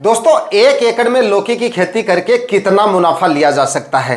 दोस्तों, 1 एकड़ में लौकी की खेती करके कितना मुनाफा लिया जा सकता है,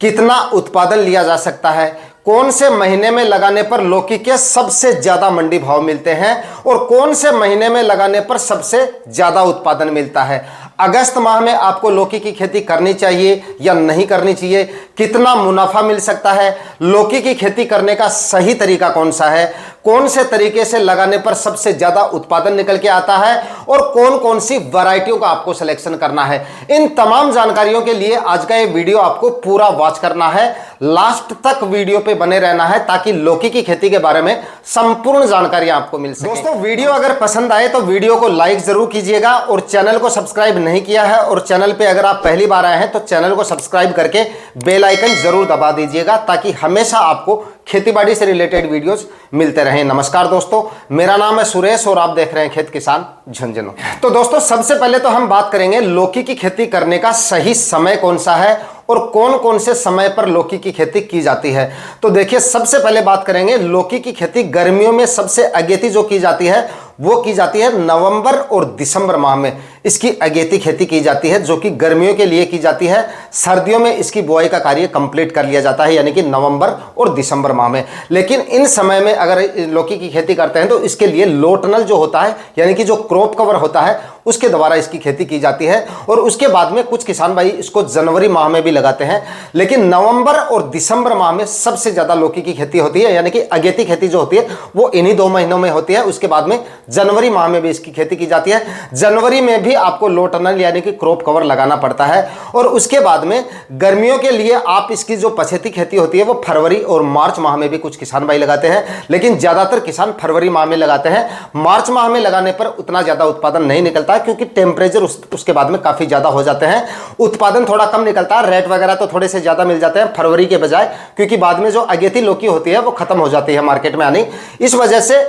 कितना उत्पादन लिया जा सकता है, कौन से महीने में लगाने पर लौकी के सबसे ज्यादा मंडी भाव मिलते हैं और कौन से महीने में लगाने पर सबसे ज्यादा उत्पादन मिलता है। अगस्त माह में आपको लौकी की खेती करनी चाहिए या नहीं करनी चाहिए, कितना मुनाफा मिल सकता है, लौकी की खेती करने का सही तरीका कौन सा है, कौन से तरीके से लगाने पर सबसे ज्यादा उत्पादन निकल के आता है और कौन कौन सी वैरायटियों का आपको सिलेक्शन करना है। इन तमाम जानकारियों के लिए आज का ये वीडियो आपको पूरा वॉच करना है, लास्ट तक वीडियो पे बने रहना है ताकि लौकी की खेती के बारे में संपूर्ण जानकारी आपको मिल सके। दोस्तों, वीडियो अगर पसंद आए तो वीडियो को लाइक जरूर कीजिएगा और चैनल को सब्सक्राइब नहीं किया है और चैनल पे अगर आप पहली बार आए हैं तो चैनल को सब्सक्राइब करके बेल आइकन जरूर दबा दीजिएगा ताकि हमेशा आपको खेतीबाड़ी से रिलेटेड वीडियोस मिलते रहें। नमस्कार दोस्तों, मेरा नाम है सुरेश और आप देख रहे हैं खेत किसान झुंझुनू। तो दोस्तों, सबसे पहले तो हम बात करेंगे लौकी की खेती करने का सही समय कौन सा है और कौन कौन से समय पर लौकी की खेती की जाती है। तो देखिए, सबसे पहले बात करेंगे लौकी की खेती गर्मियों में सबसे अगेती जो की जाती है वो की जाती है नवंबर और दिसंबर माह में इसकी अगेती खेती की जाती है, जो कि गर्मियों के लिए की जाती है। सर्दियों में इसकी बुआई का कार्य कंप्लीट कर लिया जाता है, यानी कि नवंबर और दिसंबर माह में। लेकिन इन समय में अगर लौकी की खेती करते हैं तो इसके लिए लो टनल जो होता है, यानी कि जो क्रॉप कवर होता है, उसके द्वारा इसकी खेती की जाती है। और उसके बाद में कुछ किसान भाई इसको जनवरी माह में भी लगाते हैं, लेकिन नवंबर और दिसंबर माह में सबसे ज्यादा लौकी की खेती होती है, यानी कि अगेती खेती जो होती है वो इन्हीं 2 महीनों में होती है। उसके बाद में जनवरी माह में भी इसकी खेती की जाती है। जनवरी में भी आपको लो टनल यानी कि क्रॉप कवर लगाना पड़ता है। और उसके बाद में गर्मियों के लिए आप इसकी जो पछेती खेती होती है वो फरवरी और मार्च माह में भी कुछ किसान भाई लगाते हैं, लेकिन ज्यादातर किसान फरवरी माह में लगाते हैं। मार्च माह में लगाने पर उतना ज्यादा उत्पादन नहीं निकलता क्योंकि टेम्परेचर उसके बाद में काफी ज्यादा हो जाते हैं, उत्पादन थोड़ा कम निकलता है। रेट वगैरह तो थोड़े से ज्यादा मिल जाते हैं फरवरी के बजाय, क्योंकि बाद में जो अगेती लौकी होती है वो खत्म हो जाती है मार्केट में आनी। इस वजह से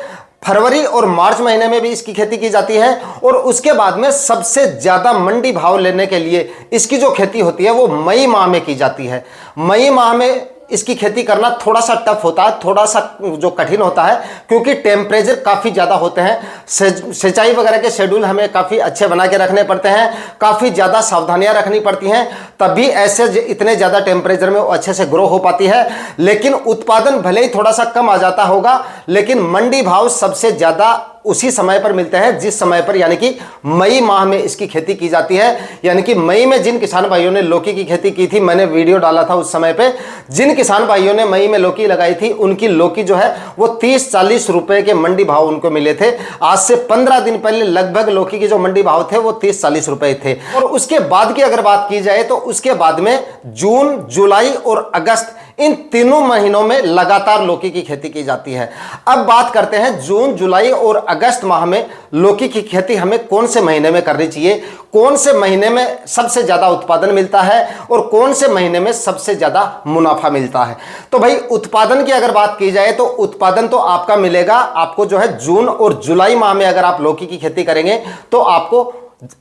फरवरी और मार्च महीने में भी इसकी खेती की जाती है। और उसके बाद में सबसे ज्यादा मंडी भाव लेने के लिए इसकी जो खेती होती है वो मई माह में की जाती है। मई माह में इसकी खेती करना थोड़ा सा टफ होता है, थोड़ा सा जो कठिन होता है, क्योंकि टेम्परेचर काफ़ी ज़्यादा होते हैं। सिंचाई वगैरह के शेड्यूल हमें काफ़ी अच्छे बना के रखने पड़ते हैं, काफ़ी ज़्यादा सावधानियां रखनी पड़ती हैं, तभी ऐसे इतने ज़्यादा टेम्परेचर में वो अच्छे से ग्रो हो पाती है। लेकिन उत्पादन भले ही थोड़ा सा कम आ जाता होगा, लेकिन मंडी भाव सबसे ज़्यादा उसी समय पर मिलते हैं जिस समय पर, यानी कि मई माह में इसकी खेती की जाती है। यानी कि मई में जिन किसान भाइयों ने लौकी की खेती की थी, मैंने वीडियो डाला था उस समय पे, जिन किसान भाइयों ने मई में लौकी लगाई थी उनकी लौकी जो है वो 30-40 रुपए के मंडी भाव उनको मिले थे। आज से 15 दिन पहले लगभग लौकी के जो मंडी भाव थे वो 30-40 रुपए थे। और उसके बाद की अगर बात की जाए तो उसके बाद में जून, जुलाई और अगस्त, इन तीनों महीनों में लगातार लौकी की खेती की जाती है। अब बात करते हैं जून, जुलाई और अगस्त माह में लौकी की खेती हमें कौन से महीने में करनी चाहिए, कौन से महीने में सबसे ज्यादा उत्पादन मिलता है और कौन से महीने में सबसे ज्यादा मुनाफा मिलता है। तो भाई, उत्पादन की अगर बात की जाए तो उत्पादन तो आपका मिलेगा, आपको जो है जून और जुलाई माह में अगर आप लौकी की खेती करेंगे तो आपको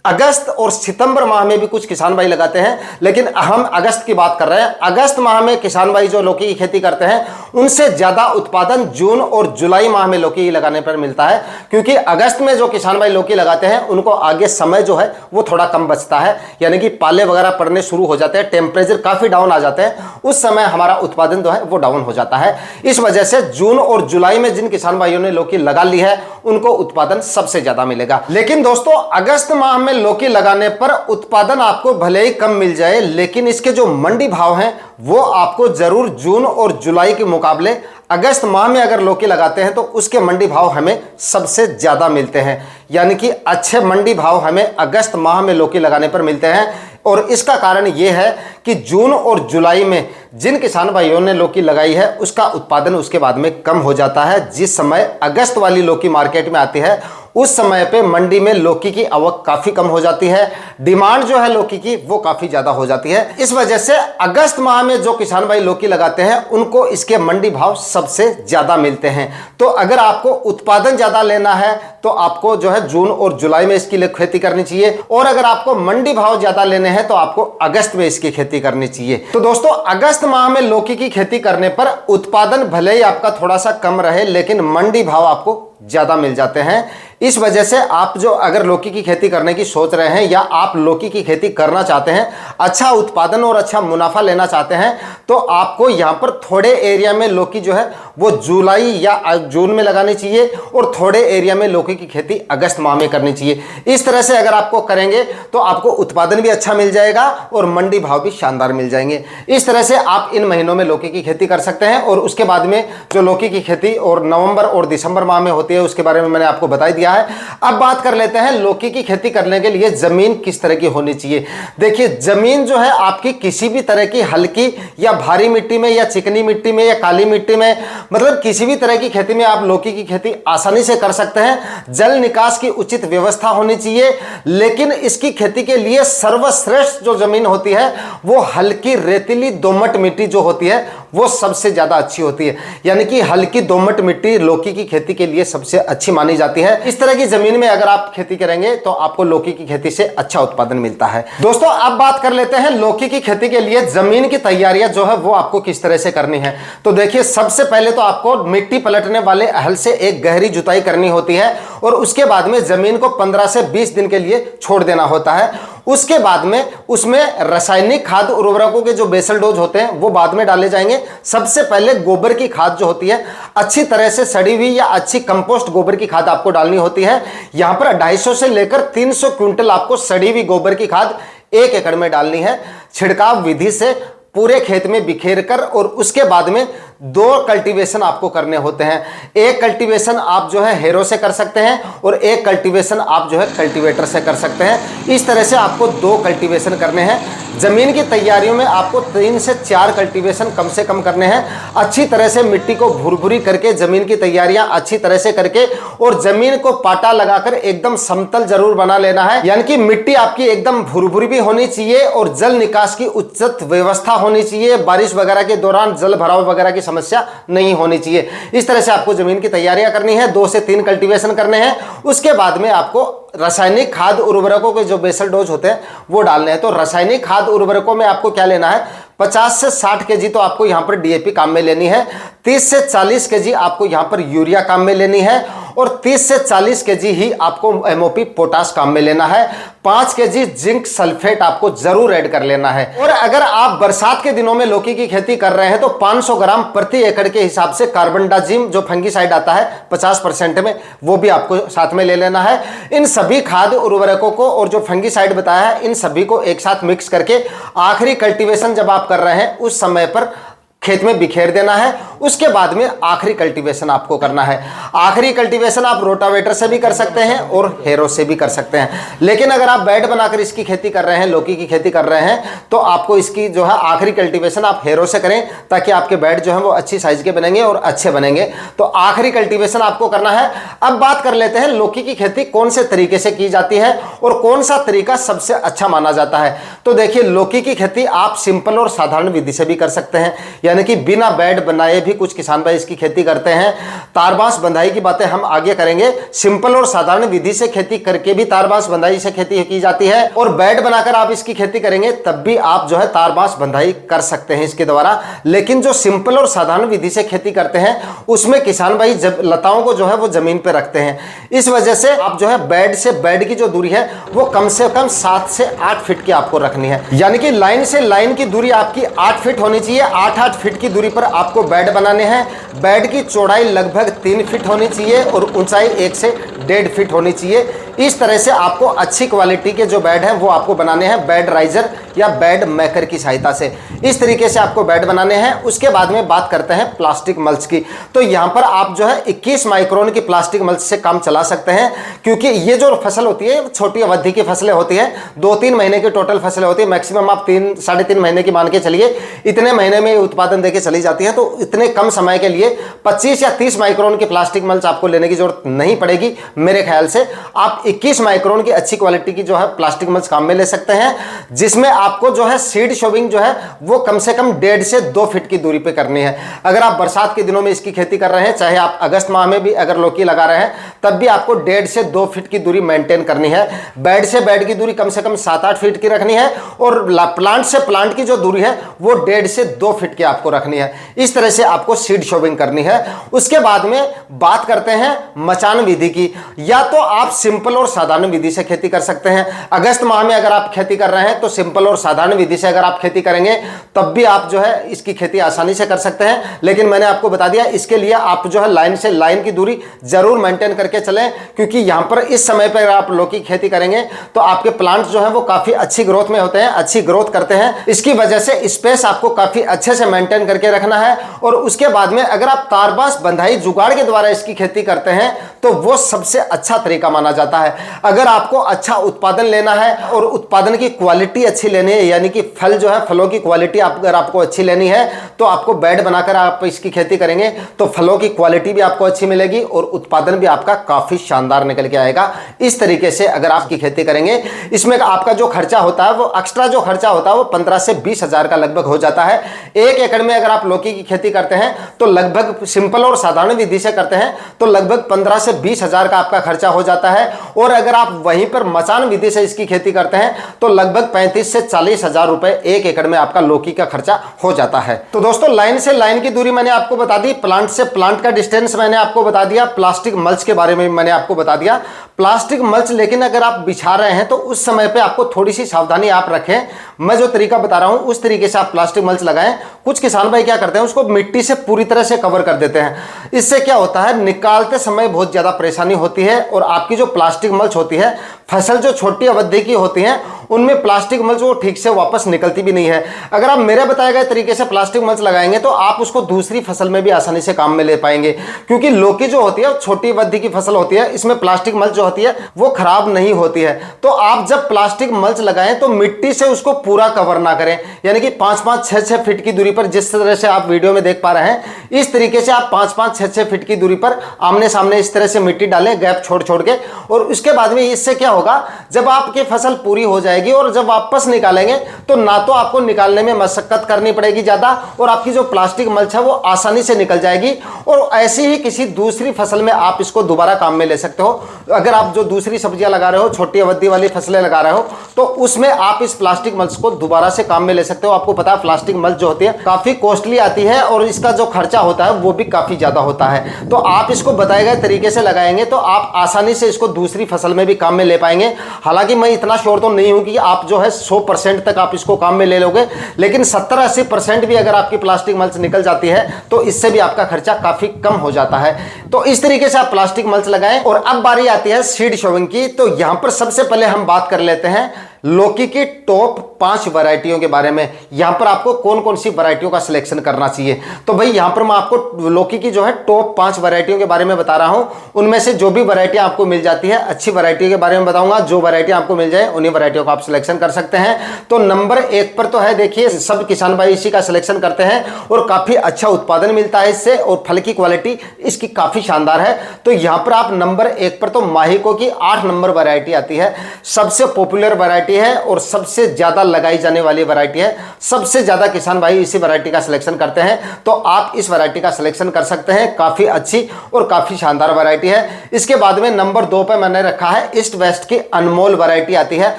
अगस्त और सितंबर माह में भी कुछ किसान भाई लगाते हैं, लेकिन हम अगस्त की बात कर रहे हैं। अगस्त माह में किसान भाई जो लौकी की खेती करते हैं उनसे ज्यादा उत्पादन जून और जुलाई माह में लौकी लगाने पर मिलता है, क्योंकि अगस्त में जो किसान भाई लौकी लगाते हैं उनको आगे समय जो है वो थोड़ा कम बचता है, यानी कि पाले वगैरह पड़ने शुरू हो जाते हैं, टेम्परेचर काफी डाउन आ जाते हैं, उस समय हमारा उत्पादन जो है वो डाउन हो जाता है। इस वजह से जून और जुलाई में जिन किसान भाइयों ने लौकी लगा ली है उनको उत्पादन सबसे ज्यादा मिलेगा। लेकिन दोस्तों, अगस्त माह में लौकी लगाने पर उत्पादन आपको भले ही कम मिल जाए, लेकिन इसके जो मंडी भाव हैं वो आपको जरूर जून और जुलाई के मुकाबले अगस्त माह में अगर लौकी लगाते हैं तो उसके मंडी भाव हमें सबसे ज्यादा मिलते हैं। यानी कि अच्छे मंडी भाव हमें अगस्त माह में लौकी लगाने पर मिलते हैं। और इसका कारण यह है कि जून और जुलाई में जिन किसान भाइयों ने लौकी लगाई है उसका उत्पादन उसके बाद में कम हो जाता है। जिस समय अगस्त वाली लौकी मार्केट में आती है उस समय पे मंडी में लौकी की आवक काफी कम हो जाती है, डिमांड जो है लौकी की वो काफी ज्यादा हो जाती है। इस वजह से अगस्त माह में जो किसान भाई लौकी लगाते हैं उनको इसके मंडी भाव सबसे ज्यादा मिलते हैं। तो अगर आपको उत्पादन ज्यादा लेना है तो आपको जो है जून और जुलाई में इसकी खेती करनी चाहिए, और अगर आपको मंडी भाव ज्यादा लेने हैं तो आपको अगस्त में इसकी खेती करनी चाहिए। तो दोस्तों, अगस्त माह में लौकी की खेती करने पर उत्पादन भले ही आपका थोड़ा सा कम रहे, लेकिन मंडी भाव आपको ज़्यादा मिल जाते हैं। इस वजह से आप जो अगर लौकी की खेती करने की सोच रहे हैं या आप लौकी की खेती करना चाहते हैं, अच्छा उत्पादन और अच्छा मुनाफा लेना चाहते हैं, तो आपको यहाँ पर थोड़े एरिया में लौकी जो है वो जुलाई या जून में लगानी चाहिए और थोड़े एरिया में लौकी की खेती अगस्त माह में करनी चाहिए। इस तरह से अगर आपको करेंगे तो आपको उत्पादन भी अच्छा मिल जाएगा और मंडी भाव भी शानदार मिल जाएंगे। इस तरह से आप इन महीनों में लौकी की खेती कर सकते हैं। और उसके बाद में जो लौकी की खेती और नवंबर और दिसंबर माह में होती है उसके बारे में मैंने आपको बता दिया है। अब बात कर लेते हैं लौकी की खेती करने के लिए जमीन किस तरह की होनी चाहिए। देखिए, जमीन जो है आपकी किसी भी तरह की हल्की या भारी मिट्टी में या चिकनी मिट्टी में या काली मिट्टी में, मतलब किसी भी तरह की खेती में आप लौकी की खेती आसानी से कर सकते हैं। जल निकास की उचित व्यवस्था होनी चाहिए, लेकिन इसकी खेती के लिए सर्वश्रेष्ठ जो जमीन होती है वो हल्की रेतीली दोमट मिट्टी जो होती है वो सबसे ज्यादा अच्छी होती है। यानी कि हल्की दोमट मिट्टी लौकी की खेती के लिए सबसे अच्छी मानी जाती है। इस तरह की जमीन में अगर आप खेती करेंगे तो आपको लौकी की खेती से अच्छा उत्पादन मिलता है। दोस्तों, अब बात कर लेते हैं लौकी की खेती के लिए जमीन की तैयारियां जो है वो आपको किस तरह से करनी है। तो देखिए, सबसे पहले तो आपको मिट्टी पलटने वाले हल से एक गहरी जुताई करनी होती है और उसके बाद में जमीन को 15 से 20 दिन के लिए छोड़ देना होता है। उसके बाद में उसमें रासायनिक खाद उर्वरकों के जो बेसल डोज होते हैं वो बाद में डाले जाएंगे। सबसे पहले गोबर की खाद जो होती है अच्छी तरह से सड़ी हुई या अच्छी कंपोस्ट गोबर की खाद आपको डालनी होती है। यहां पर 250 से लेकर 300 क्विंटल आपको सड़ी हुई गोबर की खाद 1 एकड़ में डालनी है। छिड़काव विधि से पूरे खेत में बिखेर कर और उसके बाद में 2 कल्टीवेशन आपको करने होते हैं। एक कल्टीवेशन आप जो है हेरो से कर सकते हैं और एक कल्टीवेशन आप जो है कल्टीवेटर से कर सकते हैं। इस तरह से आपको 2 कल्टीवेशन करने हैं। जमीन की तैयारियों में आपको 3 से 4 कल्टीवेशन कम से कम करने हैं। अच्छी तरह से मिट्टी को भुरभुरी करके जमीन की तैयारियां अच्छी तरह से करके और जमीन को पाटा लगाकर एकदम समतल जरूर बना लेना है। यानी कि मिट्टी आपकी एकदम भुरभुरी भी होनी चाहिए और जल निकास की उचित व्यवस्था होनी चाहिए। बारिश वगैरह के दौरान जल भराव वगैरह की समस्या नहीं होनी चाहिए। इस तरह से आपको जमीन की तैयारियां करनी है। 2 से 3 कल्टीवेशन करने हैं। उसके बाद में आपको रासायनिक खाद उर्वरकों के जो बेसल डोज होते हैं वो डालने हैं। तो रासायनिक खाद उर्वरकों में आपको क्या लेना है, 50 से 60 केजी तो आपको यहां पर डीएपी काम में लेनी है। 30 से 40 केजी आपको यहां पर यूरिया काम में लेनी है और 30 से 40 केजी ही आपको एमओपी पोटाश काम में लेना है। 5 केजी जिंक सल्फेट आपको जरूर ऐड कर लेना है। और अगर आप बरसात के दिनों में लौकी की खेती कर रहे हैं तो 500 ग्राम प्रति एकड़ के हिसाब से कार्बनडाजिम जो फंगीसाइड आता है 50% में, वो भी आपको साथ में ले लेना है। इन सभी खाद उर्वरकों को और जो फंगीसाइड बताया है इन सभी को एक साथ मिक्स करके आखिरी कल्टीवेशन जब आप कर रहे हैं उस समय पर खेत में बिखेर देना है। उसके बाद में आखिरी कल्टीवेशन आपको करना है। आखिरी कल्टीवेशन आप रोटावेटर से भी कर सकते हैं और हेरो से भी कर सकते हैं। लेकिन अगर आप बेड बनाकर इसकी खेती कर रहे हैं, लौकी की खेती कर रहे हैं, तो आपको इसकी जो है आखिरी कल्टीवेशन आप हेरो से करें ताकि आपके बेड जो है वो अच्छी साइज के बनेंगे और अच्छे बनेंगे। तो आखिरी कल्टीवेशन आपको करना है। अब बात कर लेते हैं लौकी की खेती कौन से तरीके से की जाती है और कौन सा तरीका सबसे अच्छा माना जाता है। तो देखिए, लौकी की खेती आप सिंपल और साधारण विधि से भी कर सकते हैं, यानी कि बिना बेड बनाए भी कुछ किसान भाई इसकी खेती करते हैं। तारबांस बंधाई की बातें हम आगे करेंगे। सिंपल और साधारण विधि से खेती करके भी तारबांस बंधाई से खेती की जाती है और बेड बनाकर आप इसकी खेती करेंगे तब भी आप जो है तारबांस बंधाई कर सकते हैं इसके द्वारा। लेकिन जो सिंपल और साधारण विधि से खेती करते हैं उसमें किसान भाई जब लताओं को जो है वो जमीन पे रखते हैं। इस वजह से आप जो है बेड से बेड की जो दूरी है वो कम से कम 7 से 8 फीट की आपको रखनी है। यानी कि लाइन से लाइन की दूरी आपकी 8 फीट होनी चाहिए। 8-8 फीट की दूरी पर आपको बेड बनाने हैं। बेड की चौड़ाई लगभग 3 फीट होनी चाहिए और ऊंचाई 1 से 1.5 फीट होनी चाहिए। इस तरह से आपको अच्छी क्वालिटी के जो बेड हैं वो आपको बनाने हैं बेड राइजर या बेड मेकर की सहायता से। इस तरीके से आपको बेड बनाने हैं। उसके बाद में बात करते हैं प्लास्टिक मल्च की। तो यहां पर आप जो है 21 माइक्रोन की प्लास्टिक मल्च से काम चला सकते हैं, क्योंकि ये जो फसल होती है छोटी अवधि की फसलें होती हैं। 2-3 महीने की टोटल फसलें होती है। मैक्सिमम आप 3-3.5 महीने की मान के चलिए, इतने महीने में उत्पादन देके चली जाती है। तो इतने कम समय के लिए 25 या 30 माइक्रोन की प्लास्टिक मल्च आपको लेने की जरूरत नहीं पड़ेगी। मेरे ख्याल से आप 21 माइक्रोन की अच्छी क्वालिटी की जो है प्लास्टिक मल्च काम में ले सकते हैं, जिसमें आपको जो है सीड शोविंग जो है वो कम से कम 1.5 से 2 फीट की दूरी पे करनी है। अगर आप बरसात के दिनों में इसकी खेती कर रहे हैं, चाहे आप अगस्त माह में भी अगर लौकी लगा रहे हैं, तब भी आपको 1.5 से 2 फीट की दूरी मेंटेन करनी है। बेड से बेड की दूरी कम से कम 7-8 फीट की रखनी है और प्लांट से प्लांट की जो दूरी है वो 1.5 से 2 फीट की आपको रखनी है। इस तरह से आपको सीड शोविंग करनी है। उसके बाद में बात करते हैं मचान विधि की। या तो आप सिंपल और साधारण विधि से खेती कर सकते हैं। अगस्त माह में अगर आप खेती कर रहे हैं तो सिंपल और साधारण विधि से अगर आप खेती करेंगे तब भी आप जो है इसकी खेती आसानी से कर सकते हैं। लेकिन मैंने आपको बता दिया, इसके लिए आप जो है लाइन से लाइन की दूरी जरूर मेंटेन करके चलें, क्योंकि यहां पर इस समय पर आप लौकी की खेती करेंगे तो आपके प्लांट जो है वो काफी अच्छी ग्रोथ में होते हैं, अच्छी ग्रोथ करते हैं। इसकी वजह से स्पेस आपको काफी अच्छे से मेंटेन करके रखना है। और उसके बाद में अगर आप तारबास बंधाई जुगाड़ के द्वारा इसकी खेती करते हैं तो वो सबसे अच्छा तरीका माना जाता है। अगर आपको अच्छा उत्पादन लेना है और उत्पादन की क्वालिटी अच्छी लेनी है, यानी कि फल जो है फलों की क्वालिटी अगर आपको अच्छी लेनी है तो आपको बेड बनाकर आप इसकी खेती करेंगे तो फलों की क्वालिटी भी आपको अच्छी मिलेगी और उत्पादन भी आपका काफी शानदार निकल के आएगा। इस तरीके से अगर आपकी खेती करेंगे, इसमें आपका जो खर्चा होता है वो एक्स्ट्रा जो खर्चा होता है वो 15 से 20 हजार का लगभग हो जाता है। 1 एकड़ में अगर आप लौकी की खेती करते हैं तो लगभग सिंपल और साधारण विधि से करते हैं तो लगभग 15 से 20 हजार का आपका खर्चा हो जाता है। और अगर आप वहीं पर मचान विधि से इसकी खेती करते हैं तो लगभग 35 से 40 हजार रुपए 1 एकड़ में आपका लौकी का खर्चा हो जाता है। तो दोस्तों लाइन से लाइन की दूरी मैंने आपको बता दी, प्लांट से प्लांट का डिस्टेंस मैंने आपको बता दिया, प्लास्टिक मल्च के बारे में मैंने आपको बता दिया। प्लास्टिक मल्च लेकिन अगर आप बिछा रहे हैं तो उस समय पे आपको थोड़ी सी सावधानी आप रखें। मैं जो तरीका बता रहा हूं उस तरीके से आप प्लास्टिक मल्च लगाएं। कुछ किसान भाई क्या करते हैं, उसको मिट्टी से पूरी तरह से कवर कर देते हैं। इससे क्या होता है, निकालते समय बहुत ज्यादा परेशानी होती है और आपकी जो प्लास्टिक मल्च होती है, फसल जो छोटी अवधि की होती है उनमें प्लास्टिक मल्च वो ठीक से वापस निकलती भी नहीं है। अगर आप मेरे बताए गए तरीके से प्लास्टिक मल्च लगाएंगे तो आप उसको दूसरी फसल में भी आसानी से काम में ले पाएंगे, क्योंकि लौकी जो होती है छोटी अवधि की फसल होती है, इसमें प्लास्टिक मल्च जो होती है वो खराब नहीं होती है। तो आप जब प्लास्टिक मल्च लगाएं तो मिट्टी से उसको पूरा कवर ना करें, यानी कि 5-5, 6-6 फीट की दूरी पर, जिस तरह से आप वीडियो में देख पा रहे हैं इस तरीके से आप 5-5, 6-6 फीट की दूरी पर आमने सामने इस तरह से मिट्टी डालें, गैप छोड़ छोड़ के। और उसके बाद में इससे क्या होगा, जब आपकी फसल पूरी हो जाएगी और जब वापस निकालेंगे तो ना तो आपको निकालने में मशक्कत करनी पड़ेगी ज्यादा और आपकी जो प्लास्टिक मल्च है वो आसानी से निकल जाएगी। और ऐसी ही किसी दूसरी फसल में आप इसको दोबारा काम में ले सकते हो। अगर आप जो दूसरी सब्जियां लगा रहे हो, छोटी अवधि वाली फसलें लगा रहे हो, तो उसमें आप इस प्लास्टिक मल्च को दोबारा से काम में ले सकते हो। आपको पता है प्लास्टिक मल्च जो होती है काफी कॉस्टली आती है और इसका जो खर्चा होता है वो भी काफी ज्यादा होता है। तो आप इसको बताए गए तरीके से लगाएंगे तो आप आसानी से इसको दूसरी फसल में भी काम में ले पाएंगे। हालांकि मैं इतना श्योर तो नहीं हूं कि आप जो है 100% तक आप इसको काम में ले लोगे, लेकिन 70-80% भी अगर आपकी प्लास्टिक मल्च निकल जाती है तो इससे भी आपका खर्चा काफी कम हो जाता है। तो इस तरीके से आप प्लास्टिक मल्च लगाएं। और अब बारी आती है सीड शोविंग की। तो यहां पर सबसे पहले हम बात कर लेते हैं लौकी की टॉप 5 वैरायटियों के बारे में। यहां पर आपको कौन कौन सी वैरायटियों का सिलेक्शन करना चाहिए। तो भाई यहां पर मैं आपको लौकी की जो है टॉप 5 वैरायटियों के बारे में बता रहा हूं। उनमें से जो भी वैरायटी आपको मिल जाती है, अच्छी वैरायटी के बारे में बताऊंगा। जो वैरायटी आपको मिल जाए उन्हीं वैरायटियों का आप सिलेक्शन कर सकते हैं। तो नंबर 1 पर तो है, देखिए सब किसान भाई इसी का सिलेक्शन करते हैं और काफी अच्छा उत्पादन मिलता है इससे और फल की क्वालिटी इसकी काफी शानदार है। तो यहां पर आप नंबर 1 पर तो माहिको की 8 नंबर वैरायटी आती है। सबसे पॉपुलर वैरायटी है और सबसे ज्यादा लगाई जाने वाली वैरायटी है। सबसे ज्यादा किसान भाई इसी वैरायटी का सिलेक्शन करते हैं, तो आप इस वैरायटी का सिलेक्शन कर सकते हैं। काफी अच्छी और काफी शानदार वैरायटी है। इसके बाद में नंबर 2 पर मैंने रखा है ईस्ट वेस्ट की अनमोल वैरायटी आती है।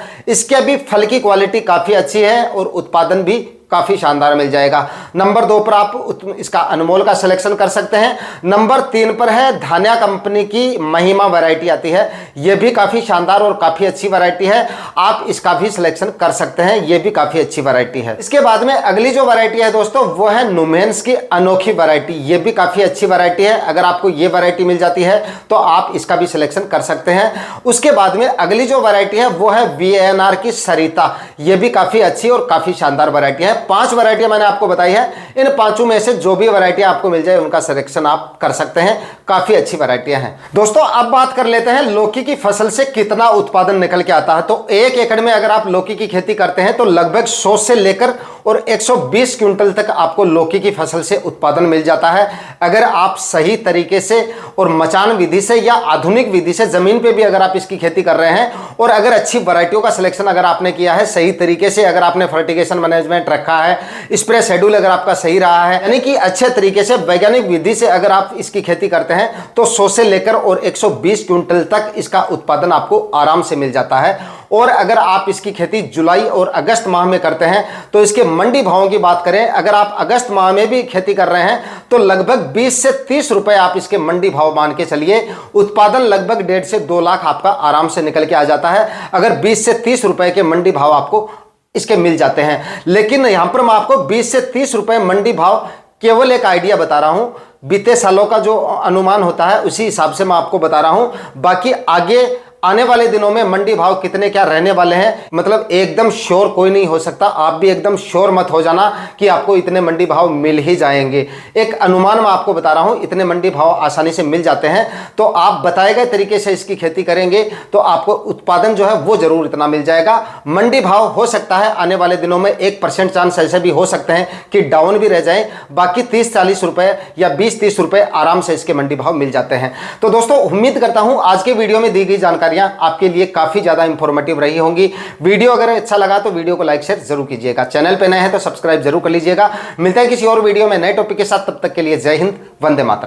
इसके भी फल की क्वालिटी काफी अच्छी है और उत्पादन भी काफी शानदार मिल जाएगा। नंबर 2 पर आप इसका अनमोल का सिलेक्शन कर सकते हैं। नंबर 3 पर है धान्या कंपनी की महिमा वैरायटी आती है। यह भी काफी शानदार और काफी अच्छी वैरायटी है, आप इसका भी सिलेक्शन कर सकते हैं। यह भी काफी अच्छी वैरायटी है। इसके बाद में अगली जो वैरायटी है दोस्तों वो है नुमेन्स की अनोखी वैरायटी। यह भी काफी अच्छी वैरायटी है। अगर आपको यह वैरायटी मिल जाती है तो आप इसका भी सिलेक्शन कर सकते हैं। उसके बाद में अगली जो वैरायटी है वो है VNR की सरिता। यह भी काफी अच्छी और काफी शानदार वैरायटी है। 5 वैरायटी मैंने आपको बताई है। इन 5 में से जो भी वैरायटी आपको मिल जाए उनका सिलेक्शन आप कर सकते हैं। काफी अच्छी वैरायटियां हैं। दोस्तों अब बात कर लेते हैं लौकी की फसल से कितना उत्पादन निकल के आता है। तो 1 एकड़ में अगर आप लौकी की खेती करते हैं तो लगभग 100 से लेकर और 120 क्विंटल तक आपको लौकी की फसल से उत्पादन मिल जाता है। अगर आप सही तरीके से और मचान विधि से या आधुनिक विधि से जमीन पे भी अगर आप इसकी खेती कर रहे हैं और अगर अच्छी वैरायटियों का सिलेक्शन अगर आपने किया है सही तरीके से, अगर आपने फर्टिगेशन मैनेजमेंट रखा है, स्प्रे शेड्यूल अगर आपका सही रहा है, यानी कि अच्छे तरीके से वैज्ञानिक विधि से अगर आप इसकी खेती करते हैं तो 100 से लेकर और 120 क्विंटल तक इसका उत्पादन आपको आराम से मिल जाता है। और अगर आप इसकी खेती जुलाई और अगस्त माह में करते हैं तो इसके मंडी भावों की बात करें, अगर आप अगस्त माह में भी खेती कर रहे हैं तो लगभग 20 से 30 रुपए आप इसके मंडी भाव मान के चलिए। उत्पादन लगभग 1.5 से 2 लाख आपका आराम से निकल के आ जाता है अगर 20 से 30 रुपए के मंडी भाव आपको इसके मिल जाते हैं। लेकिन यहां पर मैं आपको 20 से 30 रुपए मंडी भाव केवल एक आइडिया बता रहा हूं, बीते सालों का जो अनुमान होता है उसी हिसाब से मैं आपको बता रहा हूं। बाकी आगे आने वाले दिनों में मंडी भाव कितने क्या रहने वाले हैं, मतलब एकदम श्योर कोई नहीं हो सकता। आप भी एकदम श्योर मत हो जाना कि आपको इतने मंडी भाव मिल ही जाएंगे। एक अनुमान मैं आपको बता रहा हूं, इतने मंडी भाव आसानी से मिल जाते हैं। तो आप बताए गए तरीके से इसकी खेती करेंगे तो आपको उत्पादन जो है वो जरूर इतना मिल जाएगा। मंडी भाव हो सकता है आने वाले दिनों में 1% चांस ऐसे भी हो सकते हैं कि डाउन भी रह जाए, बाकी 30-40 रुपए या 20-30 रुपए आराम से इसके मंडी भाव मिल जाते हैं। तो दोस्तों उम्मीद करता हूं आज के वीडियो में दी गई जानकारी आपके लिए काफी ज्यादा इंफॉर्मेटिव रही होंगी। वीडियो अगर अच्छा लगा तो वीडियो को लाइक शेयर जरूर कीजिएगा। चैनल पे नए हैं तो सब्सक्राइब जरूर कर लीजिएगा। मिलते हैं किसी और वीडियो में नए टॉपिक के साथ, तब तक के लिए जय हिंद, वंदे मातरम।